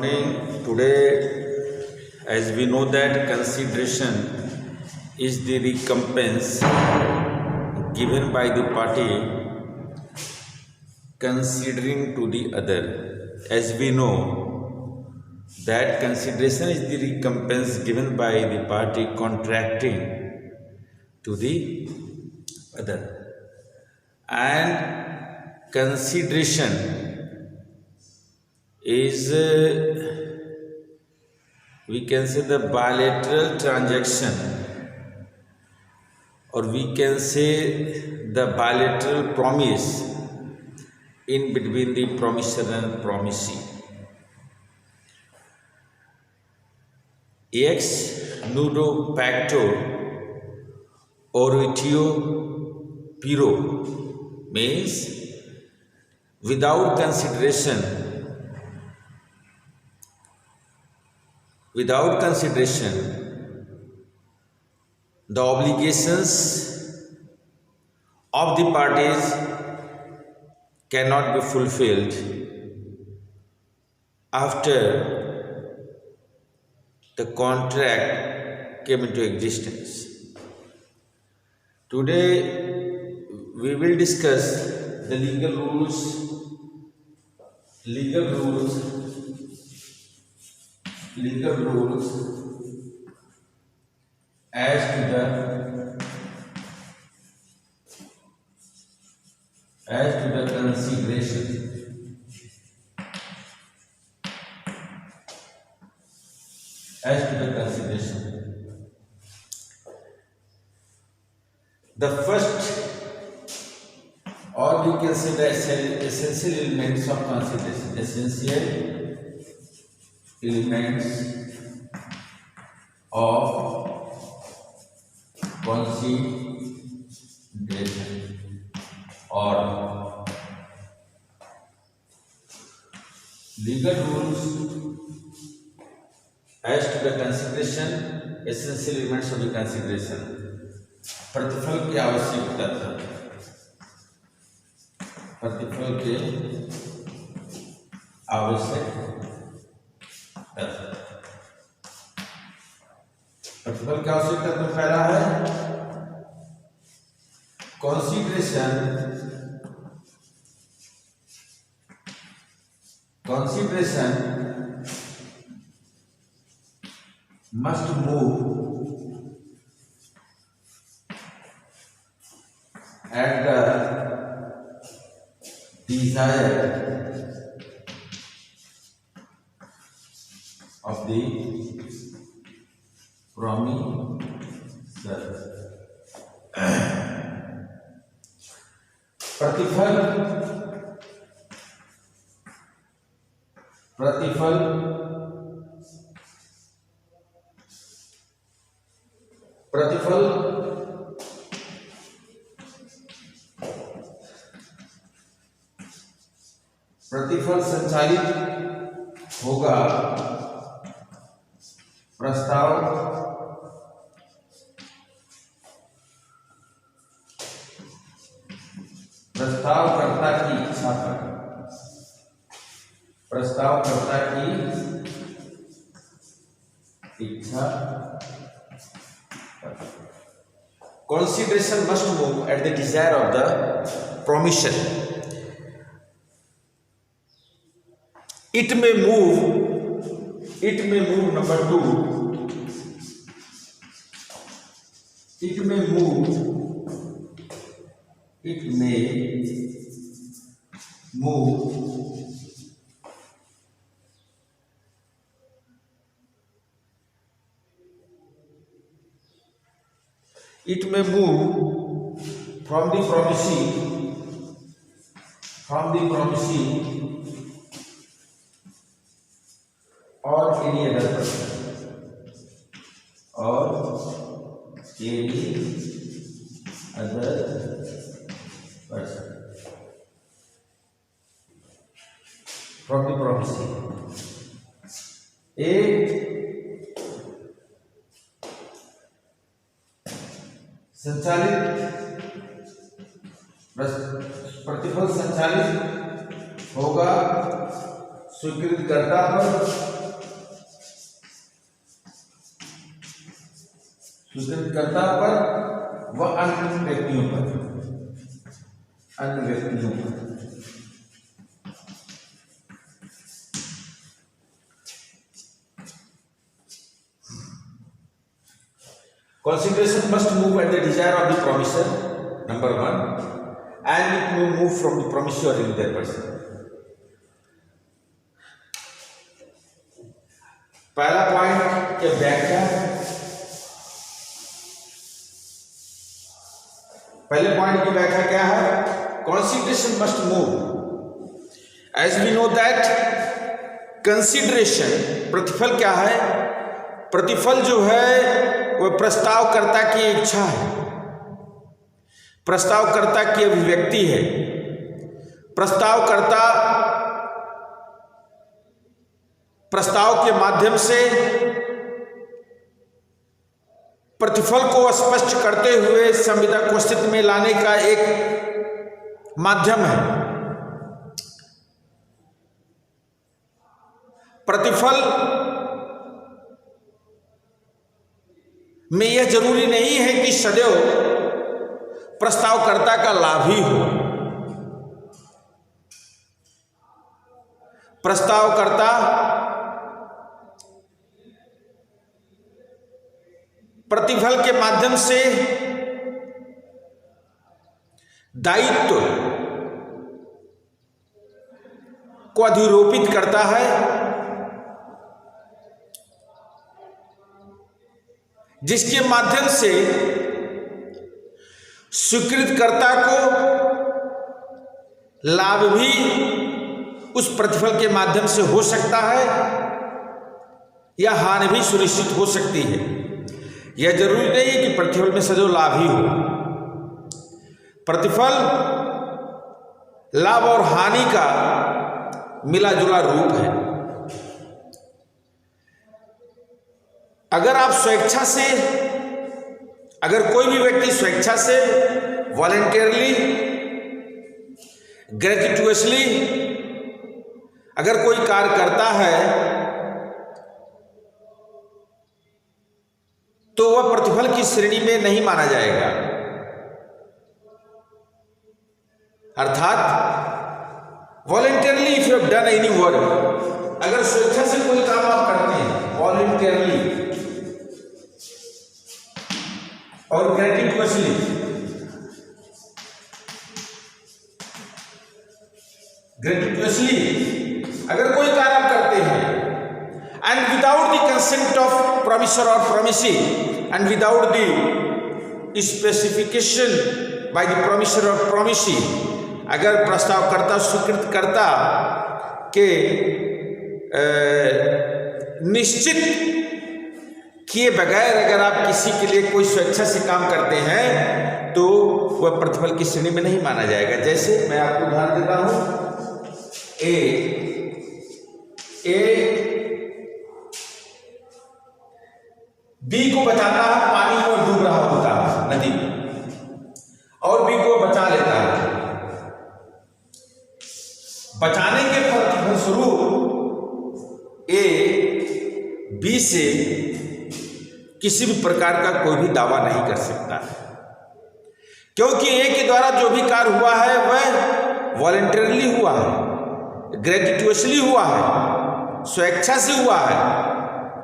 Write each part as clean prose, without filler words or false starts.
morning. Today, as we know that consideration is the recompense given by the party considering to the other. As we know that consideration is the recompense given by the party contracting to the other, and consideration is we can say the bilateral transaction, or we can say the bilateral promise in between the promisor and promisee. Ex nudo pacto oratio piro means without consideration, the obligations of the parties cannot be fulfilled after the contract came into existence. Today we will discuss the legal rules as to the consideration. The first, or we can say the essential elements of consideration. Essential elements of consideration, or legal rules as to the consideration, essential elements of the consideration. प्रतिफल की आवश्यकता था, प्रतिफल की आवश्यकता तो पहला है consideration must move at the desire of the promisor. प्रतिफल संचालित होगा प्रस्तावकर्ता की इच्छा पर। Consideration must move at the desire of the promisor. It may move, number 2, it may move from the promisee or any other person, from the promisee. प्रतिफल संचालित होगा स्वीकृतकर्ता पर स्वीकृतकर्ता पर व अन्य व्यक्तियों पर, Consideration must move at the desire of the promisor, number one, and it may move from the promisor in their person. पहला पॉइंट के व्याख्या, पहले पॉइंट की व्याख्या क्या है? Consideration must move. As we know that consideration, प्रतिफल क्या है? प्रतिफल जो है वह प्रस्तावकर्ता की इच्छा है, प्रस्तावकर्ता की अभिव्यक्ति है। प्रस्तावकर्ता प्रस्ताव के माध्यम से प्रतिफल को स्पष्ट करते हुए संविदा को अस्तित्व में लाने का एक माध्यम है। प्रतिफल में यह जरूरी नहीं है कि सदैव प्रस्तावकर्ता का लाभ ही हो। प्रस्तावकर्ता प्रतिफल के माध्यम से दायित्व को अधिरोपित करता है, जिसके माध्यम से स्वीकृतकर्ता को लाभ भी उस प्रतिफल के माध्यम से हो सकता है या हानि भी सुनिश्चित हो सकती है। यह जरूरी नहीं है कि प्रतिफल में सदैव लाभ ही हो। प्रतिफल लाभ और हानि का मिला जुला रूप है। अगर आप स्वेच्छा से, अगर कोई भी व्यक्ति स्वेच्छा से, वॉलंटियरली, ग्रेचुइटसली अगर कोई कार्य करता है तो वह प्रतिफल की श्रेणी में नहीं माना जाएगा। अर्थात voluntarily if you have done any work, अगर स्वेच्छा से कोई काम आप करते हैं वॉलंटियरली और ग्रेचुइटसली, अगर कोई कार्य आप करते हैं and without the consent of promisor or promisee and without the specification by the promisor or promisee, अगर प्रस्तावकर्ता स्वीकृतकर्ता के निश्चित किए बगैर अगर आप किसी के लिए कोई स्वेच्छा से काम करते हैं तो वह प्रतिफल की श्रेणी में नहीं माना जाएगा। जैसे मैं आपको उदाहरण देता हूं, ए बी को बचाता है, पानी में डूब रहा होता है नदी में, और बी को बचा लेता है। बचाने के फलस्वरूप ए बी से किसी भी प्रकार का कोई भी दावा नहीं कर सकता है, क्योंकि ए के द्वारा जो भी कार्य हुआ है वह वॉलंटियरली हुआ है, ग्रेचुइटसली हुआ है, स्वेच्छा से हुआ है।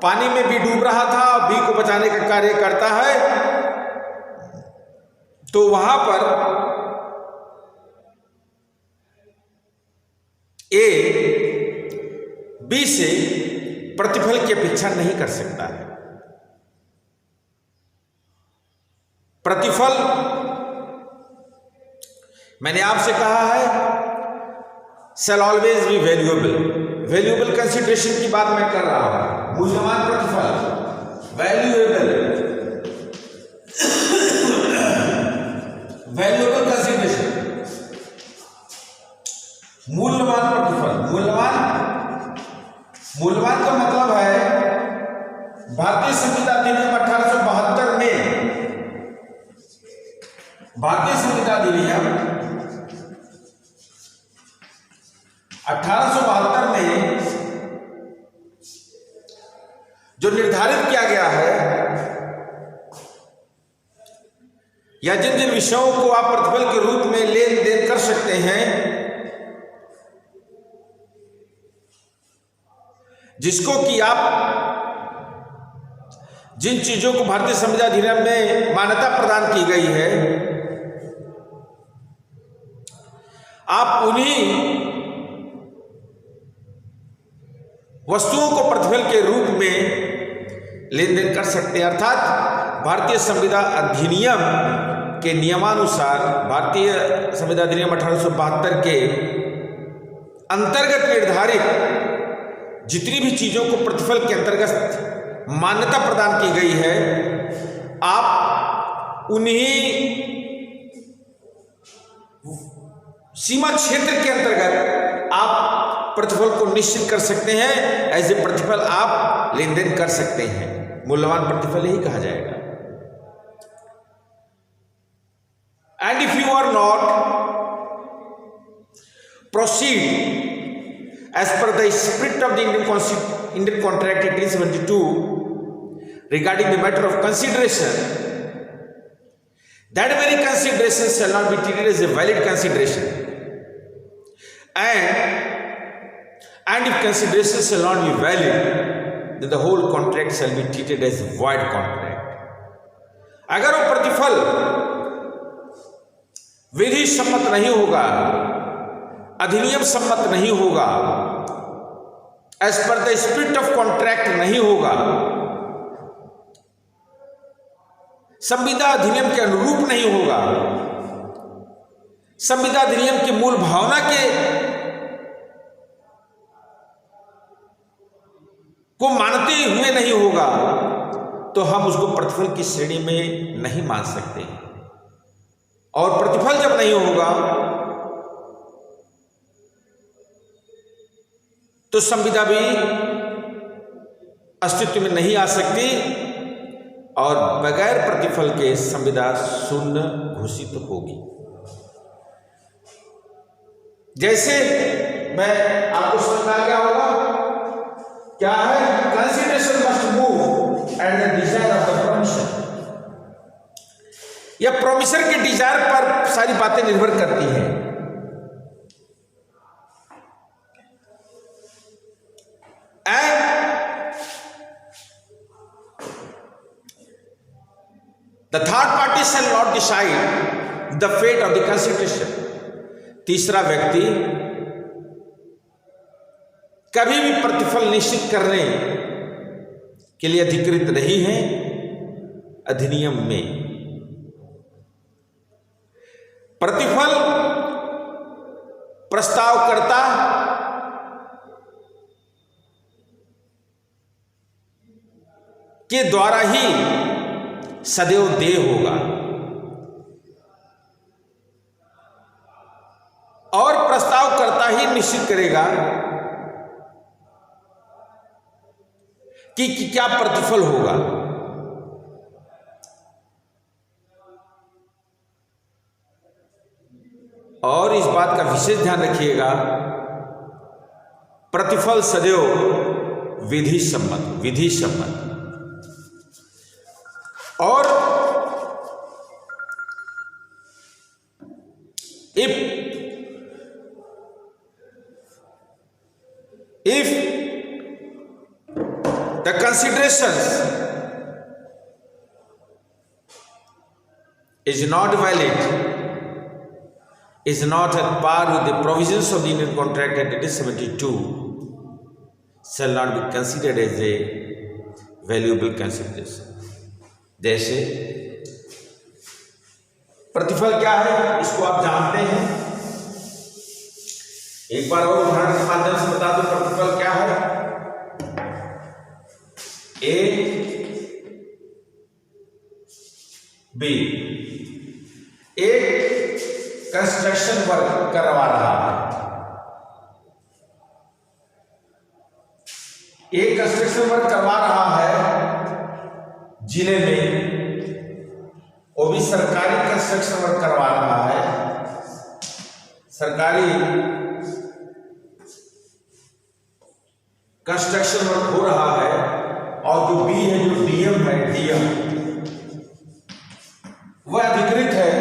पानी में भी डूब रहा था, बी को बचाने का कार्य करता है, तो वहां पर ए बी से प्रतिफल की अपेक्षा नहीं कर सकता है। प्रतिफल मैंने आपसे कहा है shall always be valuable, valuable consideration की बात मैं कर रहा हूं। मूल्यवान प्रतिफल, वैल्यूएबल कंसिडरेशन, मूल्यवान प्रतिफल। मूल्यवान का मतलब है भारतीय संविधा अधिनियम 1872 में, भारतीय संविधा अधिनियम 1872 में जो निर्धारित किया गया है या जिन जिन विषयों को आप प्रतिफल के रूप में लेन देन कर सकते हैं, जिसको कि आप जिन चीजों को भारतीय संविदा अधिनियम में मान्यता प्रदान की गई है, आप उन्हीं वस्तुओं को प्रतिफल के रूप में लेन देन कर सकते हैं। अर्थात भारतीय संविदा अधिनियम के नियमानुसार, भारतीय संविदा अधिनियम 1872 के अंतर्गत निर्धारित जितनी भी चीजों को प्रतिफल के अंतर्गत मान्यता प्रदान की गई है, आप उन्हीं सीमा क्षेत्र के अंतर्गत आप प्रतिफल को निश्चित कर सकते हैं। ऐसे प्रतिफल आप लेन देन कर सकते हैं। मूल्यवान प्रतिफल ही कहा जाएगा। And if you are not proceed as per the spirit of the Indian contract 1872 regarding the matter of consideration, that very consideration shall not be treated as a valid consideration, and if consideration shall not be valid, then the whole contract shall be treated as a void contract. अगर वो प्रतिफल विधि सम्मत नहीं होगा, अधिनियम सम्मत नहीं होगा, as per the spirit of contract नहीं होगा, संविदा अधिनियम के अनुरूप नहीं होगा, संविदा अधिनियम की मूल भावना के को मानते हुए नहीं होगा, तो हम उसको प्रतिफल की श्रेणी में नहीं मान सकते। और प्रतिफल जब नहीं होगा तो संविदा भी अस्तित्व में नहीं आ सकती और बगैर प्रतिफल के संविदा शून्य घोषित होगी। जैसे मैं आपको समझा क्या होगा, क्या है, consideration must move at the desire of the promisor. यह प्रोमिसर के डिजायर पर सारी बातें निर्भर करती हैं। The third party shall not decide the fate of the consideration. तीसरा व्यक्ति कभी भी प्रतिफल निश्चित करने के लिए अधिकृत नहीं है अधिनियम में। प्रतिफल प्रस्तावकर्ता के द्वारा ही सदैव देय होगा और प्रस्तावकर्ता ही निश्चित करेगा कि क्या प्रतिफल होगा। और इस बात का विशेष ध्यान रखिएगा, प्रतिफल सदैव विधि सम्मत। और if the considerations is not valid, is not at par with the provisions of the Indian Contract Act 1872, shall not be considered as a valuable consideration. जैसे प्रतिफल क्या है इसको आप जानते हैं। एक बार और उदाहरण के माध्यम से बता दो प्रतिफल क्या है। ए बी एक कंस्ट्रक्शन वर्क करवा रहा है, एक कंस्ट्रक्शन वर्क करवा रहा है जिले में, वो भी सरकारी कंस्ट्रक्शन वर्क करवा रहा है, सरकारी कंस्ट्रक्शन वर्क हो रहा है। और जो बी है, जो डीएम है, डीएम वह अधिकृत है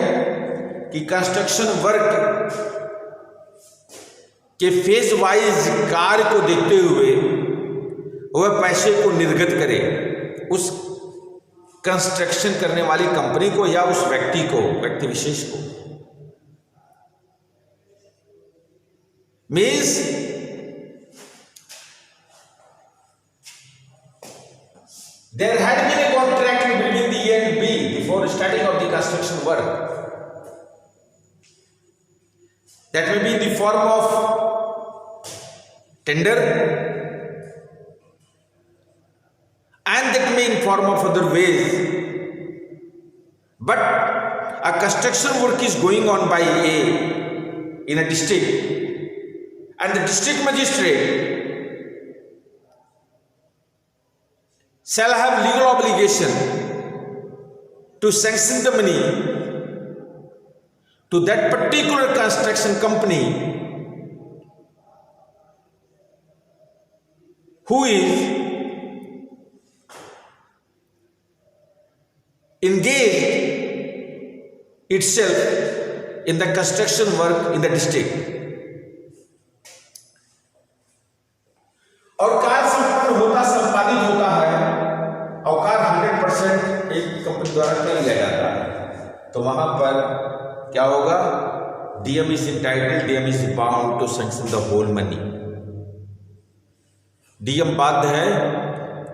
कि कंस्ट्रक्शन वर्क के फेज वाइज कार्य को देखते हुए वह पैसे को निर्गत करे उस कंस्ट्रक्शन करने वाली कंपनी को या उस व्यक्ति को, व्यक्ति विशेष को। Means there had been a contract between the A and B before starting of the construction work. That may be in the form of tender and that may in form of other ways. But a construction work is going on by A in a district, and the district magistrate shall have legal obligation to sanction the money to that particular construction company who is engaged itself in the construction work in the district. और कार्य संपादित होता है और कार्य 100% एक company द्वारा कर लिया जाता है, तो वहां पर क्या होगा? DM is entitled, DM is bound to sanction the whole money. DM बाध्य है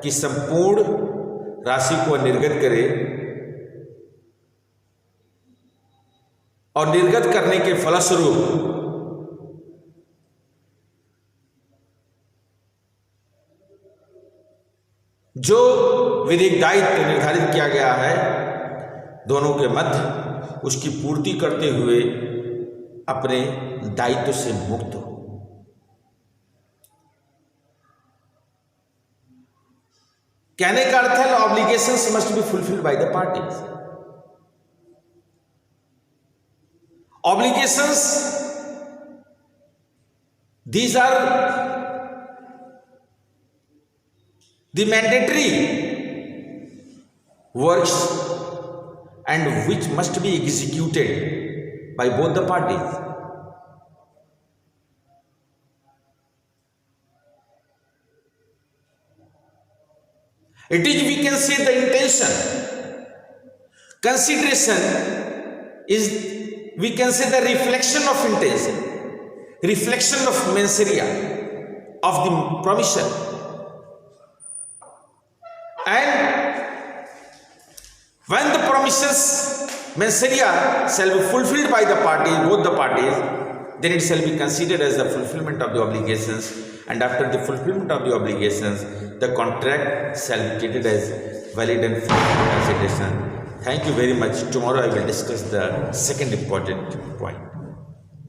कि संपूर्ण राशि को निर्गत करे और निर्गत करने के फलस्वरूप जो विधिक दायित्व निर्धारित किया गया है दोनों के मध्य, उसकी पूर्ति करते हुए अपने दायित्व से मुक्त हो। कहने का अर्थ है obligations must be fulfilled by the parties. Obligations these are the mandatory works and which must be executed by both the parties. It is, we can say, the intention. Consideration is, we can say, the reflection of intention, reflection of mensaria, of the promission. And when the promises mensaria shall be fulfilled by the parties, both the parties, then it shall be considered as the fulfillment of the obligations, and after the fulfillment of the obligations, the contract shall be treated as valid and free from consideration. Thank you very much. Tomorrow I will discuss the second important point.